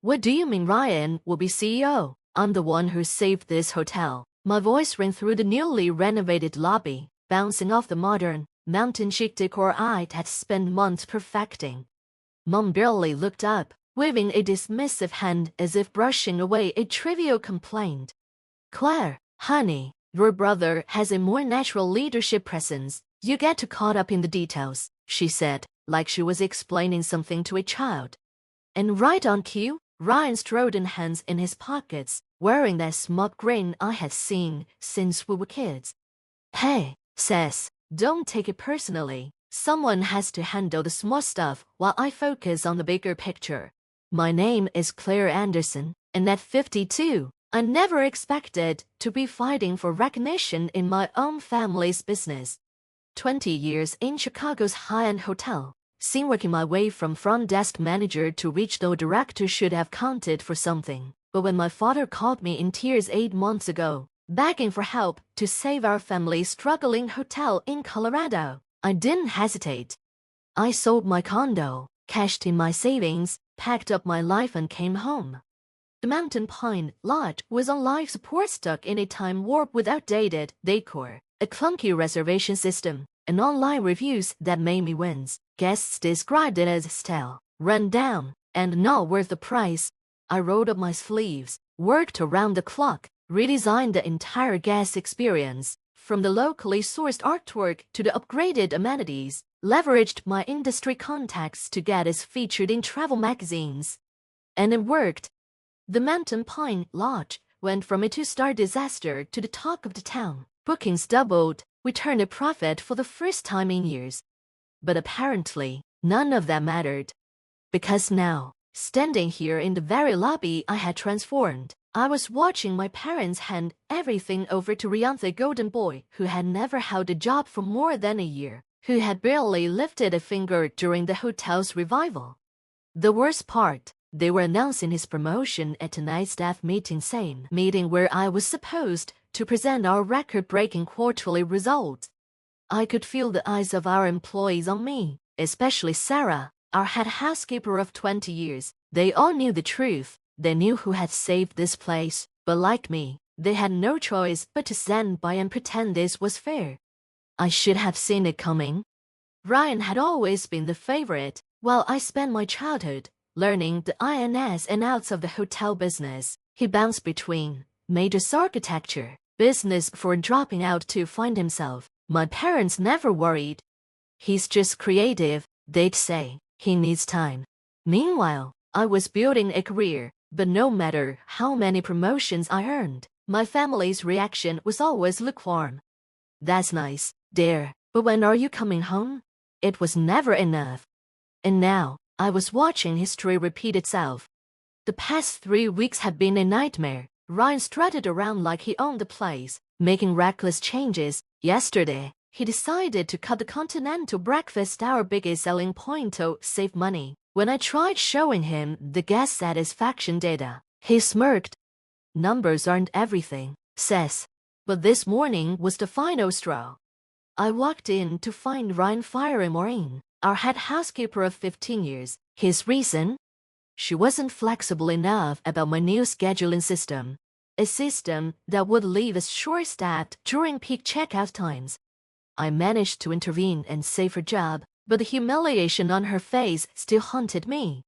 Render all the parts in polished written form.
What do you mean Ryan will be CEO? I'm the one who saved this hotel. My voice rang through the newly renovated lobby, bouncing off the modern, mountain chic decor I had spent months perfecting. Mom barely looked up, waving a dismissive hand as if brushing away a trivial complaint. Claire, honey, your brother has a more natural leadership presence. You get too caught up in the details, she said, like she was explaining something to a child. And right on cue, Ryan strode in, hands in his pockets, wearing that smug grin I had seen since we were kids. Hey, sis, don't take it personally. Someone has to handle the small stuff while I focus on the bigger picture. My name is Clare Anderson, and at 52, I never expected to be fighting for recognition in my own family's business. 20 years in Chicago's high-end hotel, seen working my way from front desk manager to regional director should have counted for something. But when my father called me in tears 8 months ago, begging for help to save our family's struggling hotel in Colorado, I didn't hesitate. I sold my condo, cashed in my savings, packed up my life and came home. The Mountain Pine Lodge was on life support, stuck in a time warp with outdated decor, a clunky reservation system, and online reviews that made me wince. Guests described it as stale, run down, and not worth the price. I rolled up my sleeves, worked around the clock, redesigned the entire guest experience, from the locally sourced artwork to the upgraded amenities, leveraged my industry contacts to get us featured in travel magazines. And it worked. The Mountain Pine Lodge went from a 2-star disaster to the talk of the town. Bookings doubled. We turned a profit for the first time in years. But apparently, none of that mattered. Because now, standing here in the very lobby I had transformed, I was watching my parents hand everything over to Ryan, the golden boy who had never held a job for more than a year, who had barely lifted a finger during the hotel's revival. The worst part, they were announcing his promotion at tonight's staff meeting, same meeting where I was supposed to present our record-breaking quarterly results. I could feel the eyes of our employees on me, especially Sarah, our head housekeeper of 20 years. They all knew the truth. They knew who had saved this place, but like me, they had no choice but to stand by and pretend this was fair. I should have seen it coming. Ryan had always been the favorite, while I spent my childhood learning the ins and outs of the hotel business. He bounced between major architecture, business before dropping out to find himself. My parents never worried. He's just creative, they'd say. He needs time. Meanwhile, I was building a career, but no matter how many promotions I earned, my family's reaction was always lukewarm. That's nice, dear, but when are you coming home? It was never enough. And now, I was watching history repeat itself. The past 3 weeks had been a nightmare. Ryan strutted around like he owned the place, making reckless changes. Yesterday, he decided to cut the continental breakfast, our biggest selling point, to save money. When I tried showing him the guest satisfaction data, he smirked. Numbers aren't everything, sis. But this morning was the final straw. I walked in to find Ryan firing Maureen, our head housekeeper of 15 years. His reason? She wasn't flexible enough about my new scheduling system, a system that would leave us short-staffed during peak checkout times. I managed to intervene and save her job, but the humiliation on her face still haunted me.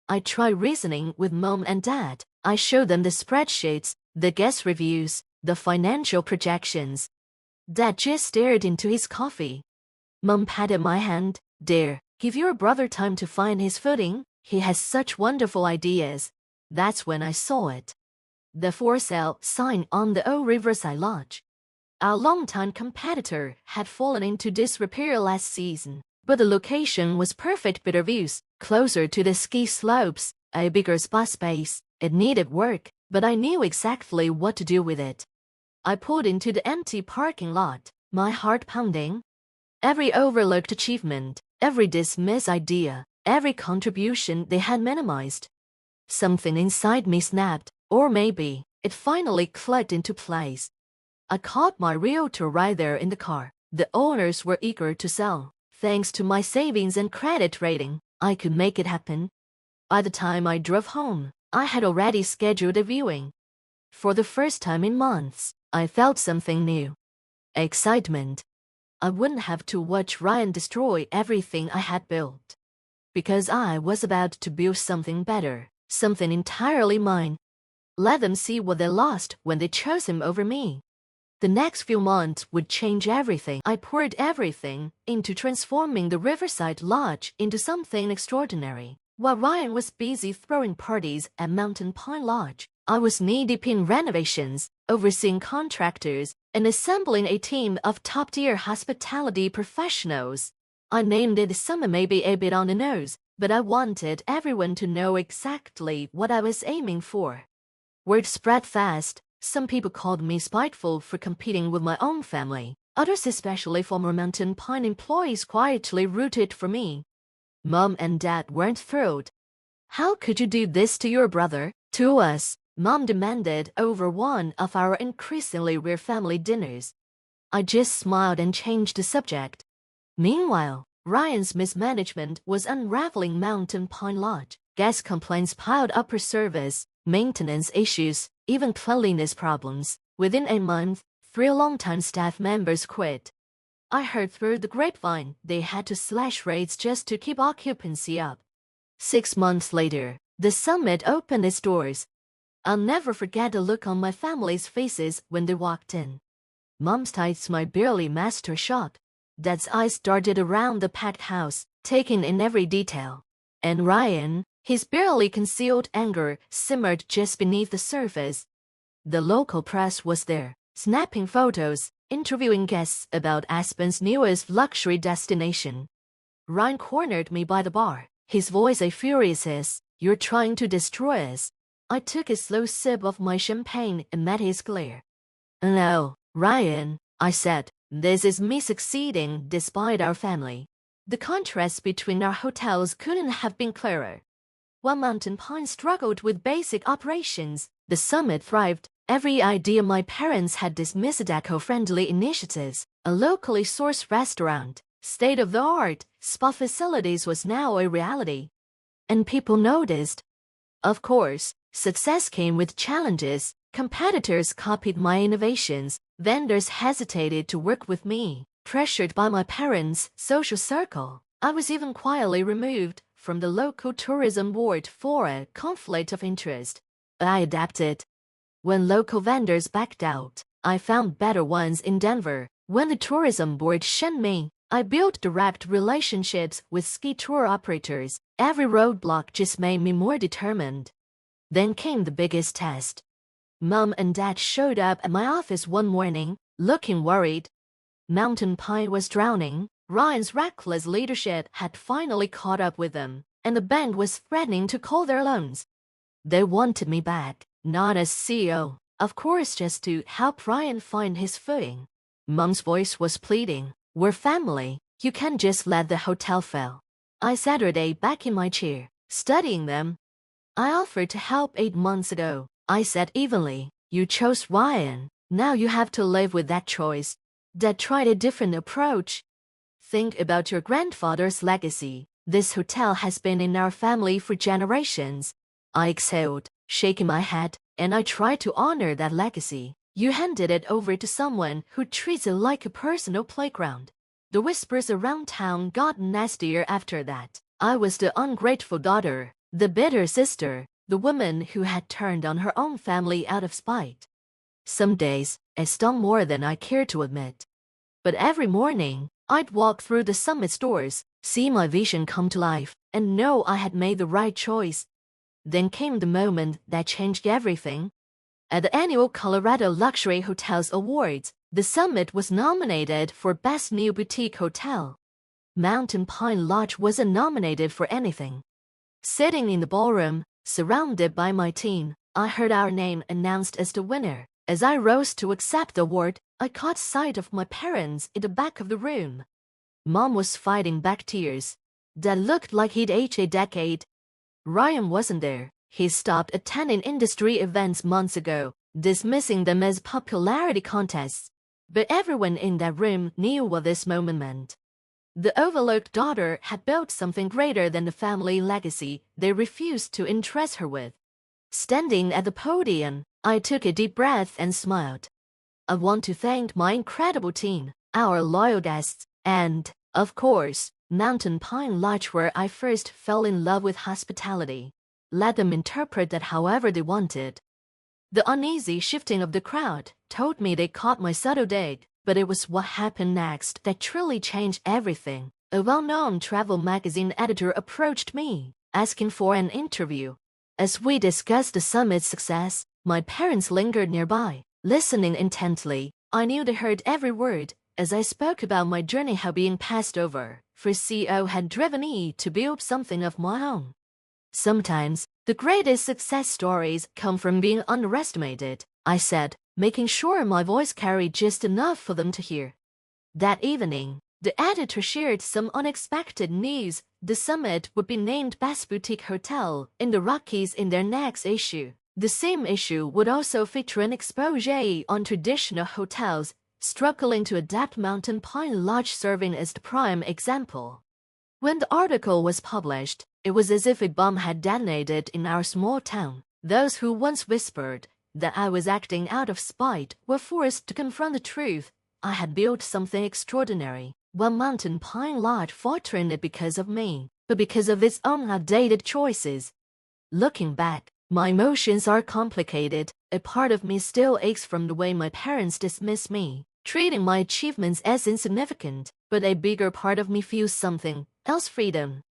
I tried reasoning with Mom and Dad. I showed them the spreadsheets, the guest reviews, the financial projections. Dad just stared into his coffee. Mom patted my hand. Dear, give your brother time to find his footing. He has such wonderful ideas. That's when I saw it. The for sale sign on the old Riverside Lodge. Our longtime competitor had fallen into disrepair last season, but the location was perfect. Better views, closer to the ski slopes, a bigger spa space. It needed work, but I knew exactly what to do with it. I pulled into the empty parking lot, my heart pounding. Every overlooked achievement, every dismissed idea, every contribution they had minimized. Something inside me snapped, or maybe it finally clicked into place. I caught my realtor right there in the car. The owners were eager to sell. Thanks to my savings and credit rating, I could make it happen. By the time I drove home, I had already scheduled a viewing. For the first time in months, I felt something new. Excitement. I wouldn't have to watch Ryan destroy everything I had built. Because I was about to build something better, something entirely mine. Let them see what they lost when they chose him over me. The next few months would change everything. I poured everything into transforming the Riverside Lodge into something extraordinary. While Ryan was busy throwing parties at Mountain Pine Lodge, I was knee-deep in renovations, overseeing contractors, and assembling a team of top-tier hospitality professionals. I named it Summer maybe a bit on the nose, but I wanted everyone to know exactly what I was aiming for. Word spread fast. Some people called me spiteful for competing with my own family. Others, especially former Mountain Pine employees, quietly rooted for me. Mom and Dad weren't thrilled. How could you do this to your brother? To us, Mom demanded over one of our increasingly rare family dinners. I just smiled and changed the subject. Meanwhile, Ryan's mismanagement was unraveling Mountain Pine Lodge. Guest complaints piled up per service, maintenance issues, even cleanliness problems. Within a month, 3 longtime staff members quit. I heard through the grapevine they had to slash rates just to keep occupancy up. 6 months later, the summit opened its doors. I'll never forget the look on my family's faces when they walked in. Mom's tight smile barely masked her shock. Dad's eyes darted around the packed house, taking in every detail. And Ryan, his barely concealed anger, simmered just beneath the surface. The local press was there, snapping photos, interviewing guests about Aspen's newest luxury destination. Ryan cornered me by the bar, his voice a furious hiss. You're trying to destroy us. I took a slow sip of my champagne and met his glare. No, Ryan, I said, this is me succeeding despite our family. The contrast between our hotels couldn't have been clearer. While Mountain Pine struggled with basic operations, the summit thrived. Every idea my parents had dismissed eco-friendly initiatives, a locally sourced restaurant, state-of-the-art spa facilities was now a reality. And people noticed. Of course, success came with challenges. Competitors copied my innovations. Vendors hesitated to work with me, pressured by my parents' social circle. I was even quietly removed from the local tourism board for a conflict of interest. I adapted. When local vendors backed out, I found better ones in Denver. When the tourism board shunned me, I built direct relationships with ski tour operators. Every roadblock just made me more determined. Then came the biggest test. Mom and Dad showed up at my office one morning, looking worried. Mountain Pine was drowning. Ryan's reckless leadership had finally caught up with them, and the bank was threatening to call their loans. They wanted me back, not as CEO, of course, just to help Ryan find his footing. Mom's voice was pleading. We're family. You can't just let the hotel fail. I sat back in my chair, studying them. I offered to help 8 months ago. I said evenly. You chose Ryan. Now you have to live with that choice. Dad tried a different approach. Think about your grandfather's legacy. This hotel has been in our family for generations. I exhaled, shaking my head, and I tried to honor that legacy. You handed it over to someone who treats it like a personal playground. The whispers around town got nastier after that. I was the ungrateful daughter, the bitter sister, the woman who had turned on her own family out of spite. Some days, it stung more than I cared to admit. But every morning, I'd walk through the summit stores, see my vision come to life, and know I had made the right choice. Then came the moment that changed everything. At the annual Colorado Luxury Hotels Awards, the summit was nominated for Best New Boutique Hotel. Mountain Pine Lodge wasn't nominated for anything. Sitting in the ballroom, surrounded by my team, I heard our name announced as the winner. As I rose to accept the award, I caught sight of my parents in the back of the room. Mom was fighting back tears. Dad looked like he'd aged a decade. Ryan wasn't there. He stopped attending industry events months ago, dismissing them as popularity contests. But everyone in that room knew what this moment meant. The overlooked daughter had built something greater than the family legacy they refused to entrust her with. Standing at the podium, I took a deep breath and smiled. I want to thank my incredible team, our loyal guests, and, of course, Mountain Pine Lodge where I first fell in love with hospitality. Let them interpret that however they wanted. The uneasy shifting of the crowd told me they caught my subtle dig, but it was what happened next that truly changed everything. A well-known travel magazine editor approached me, asking for an interview. As we discussed the summit's success, my parents lingered nearby, listening intently. I knew they heard every word, as I spoke about my journey how being passed over for CEO had driven me to build something of my own. Sometimes, the greatest success stories come from being underestimated, I said, making sure my voice carried just enough for them to hear. That evening, the editor shared some unexpected news. The summit would be named Best Boutique Hotel in the Rockies in their next issue. The same issue would also feature an exposé on traditional hotels struggling to adapt. Mountain Pine Lodge serving as the prime example. When the article was published, it was as if a bomb had detonated in our small town. Those who once whispered that I was acting out of spite were forced to confront the truth. I had built something extraordinary, while Mountain Pine Lodge faltered it because of me, but because of its own outdated choices. Looking back, my emotions are complicated. A part of me still aches from the way my parents dismissed me, treating my achievements as insignificant, but a bigger part of me feels something else: freedom.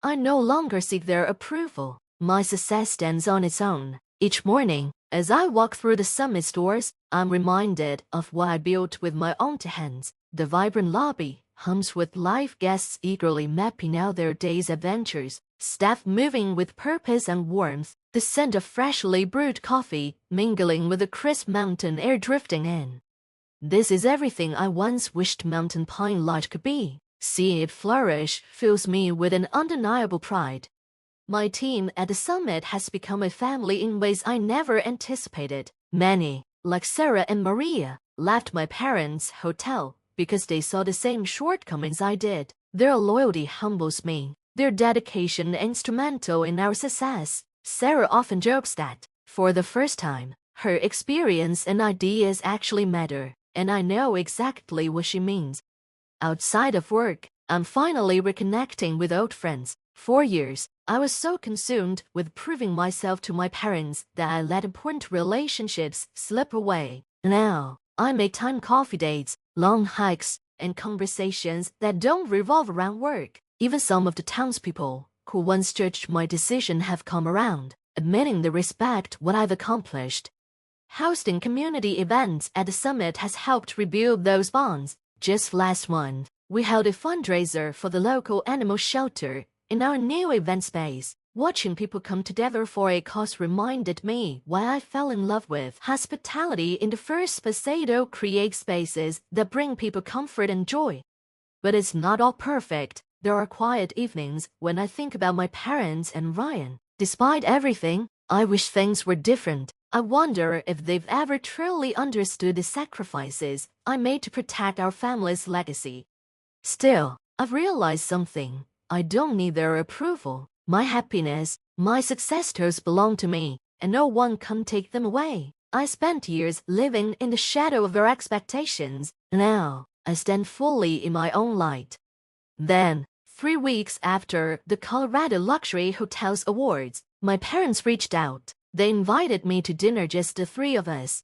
I no longer seek their approval. My success stands on its own. Each morning, as I walk through the summit doors, I'm reminded of what I built with my own two hands. The vibrant lobby hums with live guests eagerly mapping out their day's adventures, staff moving with purpose and warmth, the scent of freshly brewed coffee mingling with the crisp mountain air drifting in. This is everything I once wished Mountain Pine Lodge could be. Seeing it flourish fills me with an undeniable pride. My team at the summit has become a family in ways I never anticipated. Many, like Sarah and Maria, left my parents' hotel because they saw the same shortcomings I did. Their loyalty humbles me. Their dedication instrumental in our success. Sarah often jokes that, for the first time, her experience and ideas actually matter, and I know exactly what she means. Outside of work, I'm finally reconnecting with old friends. For years, I was so consumed with proving myself to my parents that I let important relationships slip away. Now, I make time coffee dates, long hikes, and conversations that don't revolve around work. Even some of the townspeople who once judged my decision have come around, admitting they respect what I've accomplished. Hosting community events at the summit has helped rebuild those bonds. Just last month, we held a fundraiser for the local animal shelter in our new event space. Watching people come together for a cause reminded me why I fell in love with hospitality in the first place. To create spaces that bring people comfort and joy. But it's not all perfect. There are quiet evenings when I think about my parents and Ryan. Despite everything, I wish things were different. I wonder if they've ever truly understood the sacrifices I made to protect our family's legacy. Still, I've realized something. I don't need their approval. My happiness, my successes belong to me, and no one can take them away. I spent years living in the shadow of their expectations. Now, I stand fully in my own light. Then, 3 weeks after the Colorado Luxury Hotels Awards, my parents reached out. They invited me to dinner, just the three of us.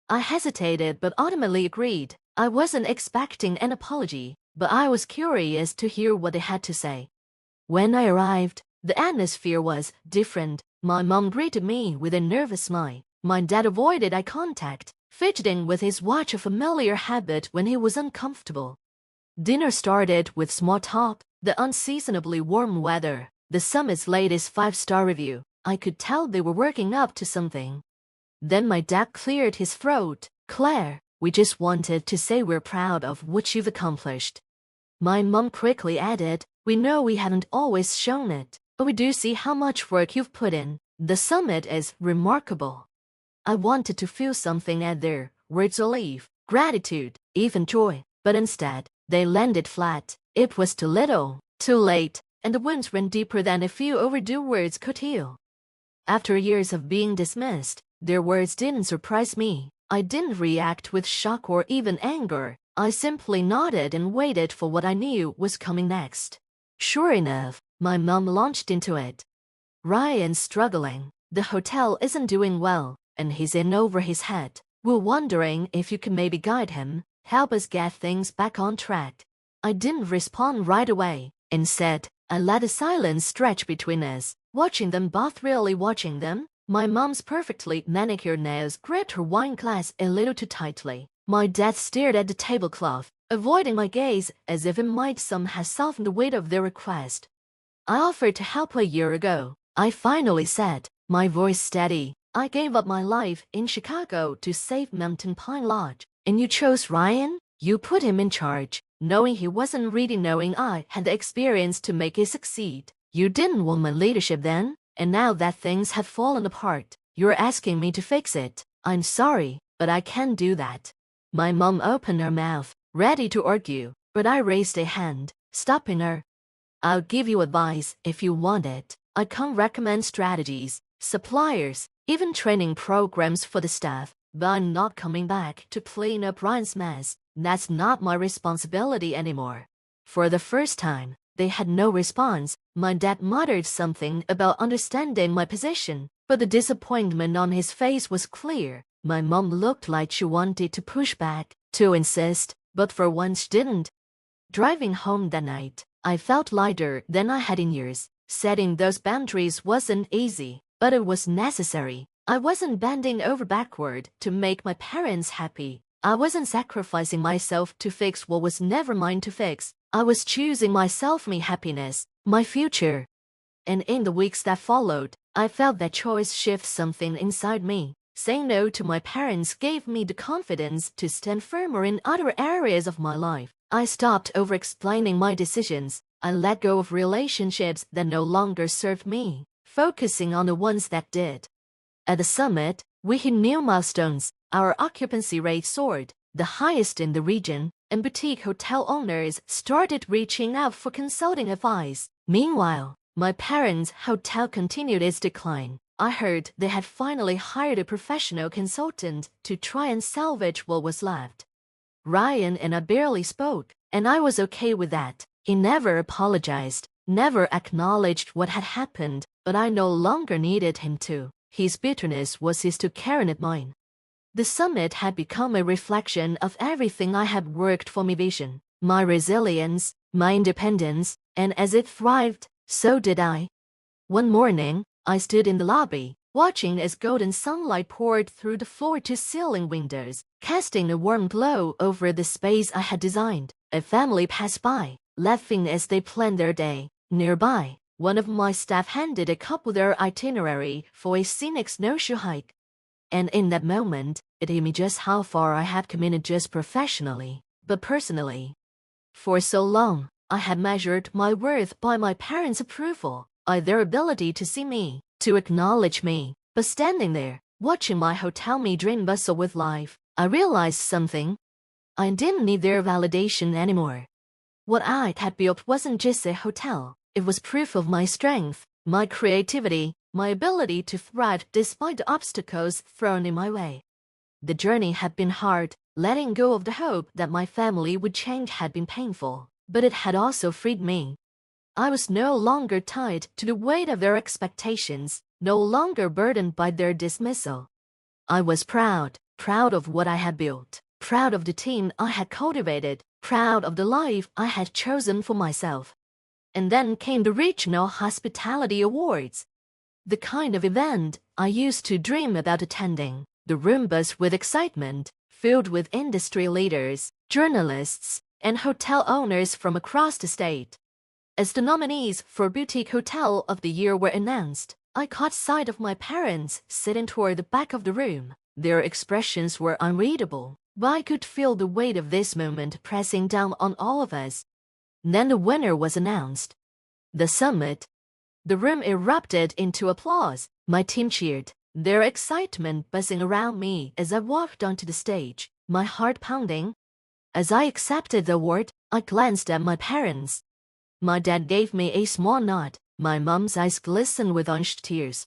I hesitated but ultimately agreed. I wasn't expecting an apology, but I was curious to hear what they had to say. When I arrived, the atmosphere was different. My mom greeted me with a nervous smile. My dad avoided eye contact, fidgeting with his watch, a familiar habit when he was uncomfortable. Dinner started with small talk, the unseasonably warm weather, the summit's latest 5-star review. I could tell they were working up to something. Then my dad cleared his throat. "Claire, we just wanted to say we're proud of what you've accomplished." My mom quickly added, "We know we haven't always shown it, but we do see how much work you've put in. The summit is remarkable." I wanted to feel something at their words: relief, gratitude, even joy, but instead, they landed flat. It was too little, too late, and the wounds ran deeper than a few overdue words could heal. After years of being dismissed, their words didn't surprise me. I didn't react with shock or even anger. I simply nodded and waited for what I knew was coming next. Sure enough, my mom launched into it. "Ryan's struggling. The hotel isn't doing well, and he's in over his head. We're wondering if you can maybe guide him, help us get things back on track." I didn't respond right away. Instead, I let a silence stretch between us, watching them both, really watching them. My mom's perfectly manicured nails gripped her wine glass a little too tightly. My dad stared at the tablecloth, avoiding my gaze as if it might somehow soften the weight of their request. "I offered to help a year ago," I finally said, my voice steady. "I gave up my life in Chicago to save Mountain Pine Lodge. And you chose Ryan? You put him in charge, knowing he wasn't ready, knowing I had the experience to make it succeed. You didn't want my leadership then, and now that things have fallen apart, you're asking me to fix it. I'm sorry, but I can't do that." My mom opened her mouth, ready to argue, but I raised a hand, stopping her. "I'll give you advice if you want it. I can't recommend strategies, suppliers, even training programs for the staff, but I'm not coming back to clean up Ryan's mess. That's not my responsibility anymore." For the first time, they had no response. My dad muttered something about understanding my position, but the disappointment on his face was clear. My mom looked like she wanted to push back, to insist, but for once didn't. Driving home that night, I felt lighter than I had in years. Setting those boundaries wasn't easy, but it was necessary. I wasn't bending over backward to make my parents happy. I wasn't sacrificing myself to fix what was never mine to fix. I was choosing myself, my happiness, my future. And in the weeks that followed, I felt that choice shift something inside me. Saying no to my parents gave me the confidence to stand firmer in other areas of my life. I stopped over-explaining my decisions. I let go of relationships that no longer served me, focusing on the ones that did. At the summit, we hit new milestones. Our occupancy rate soared, the highest in the region, and boutique hotel owners started reaching out for consulting advice. Meanwhile, my parents' hotel continued its decline. I heard they had finally hired a professional consultant to try and salvage what was left. Ryan and I barely spoke, and I was okay with that. He never apologized, never acknowledged what had happened, but I no longer needed him to. His bitterness was his to carry, not mine. The summit had become a reflection of everything I had worked for, my vision, my resilience, my independence, and as it thrived, so did I. One morning, I stood in the lobby, watching as golden sunlight poured through the floor-to-ceiling windows, casting a warm glow over the space I had designed. A family passed by, laughing as they planned their day. Nearby, one of my staff handed a couple their itinerary for a scenic snowshoe hike. And in that moment, it hit me just how far I had committed, just professionally, but personally. For so long, I had measured my worth by my parents' approval, by their ability to see me, to acknowledge me. But standing there, watching my hotel me dream bustle with life, I realized something. I didn't need their validation anymore. What I had built wasn't just a hotel. It was proof of my strength, my creativity, my ability to thrive despite the obstacles thrown in my way. The journey had been hard. Letting go of the hope that my family would change had been painful, but it had also freed me. I was no longer tied to the weight of their expectations, no longer burdened by their dismissal. I was proud of what I had built, proud of the team I had cultivated, proud of the life I had chosen for myself. And then came the Regional Hospitality Awards. The kind of event I used to dream about attending. The room buzzed with excitement, filled with industry leaders, journalists, and hotel owners from across the state. As the nominees for Boutique Hotel of the Year were announced, I caught sight of my parents sitting toward the back of the room. Their expressions were unreadable, but I could feel the weight of this moment pressing down on all of us. Then the winner was announced. The summit. The room erupted into applause. My team cheered, their excitement buzzing around me as I walked onto the stage, my heart pounding. As I accepted the award, I glanced at my parents. My dad gave me a small nod. My mom's eyes glistened with unshed tears.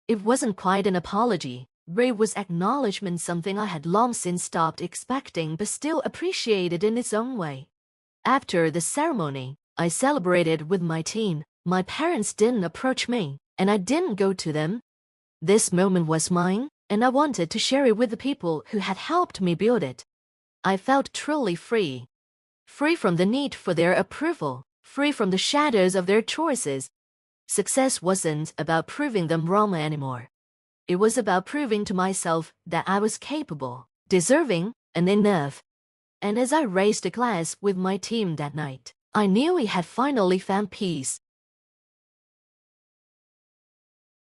It wasn't quite an apology, but it was acknowledgement, something I had long since stopped expecting but still appreciated in its own way. After the ceremony, I celebrated with my team. My parents didn't approach me, and I didn't go to them. This moment was mine, and I wanted to share it with the people who had helped me build it. I felt truly free. Free from the need for their approval, free from the shadows of their choices. Success wasn't about proving them wrong anymore. It was about proving to myself that I was capable, deserving, and enough. And as I raised a glass with my team that night, I knew we had finally found peace.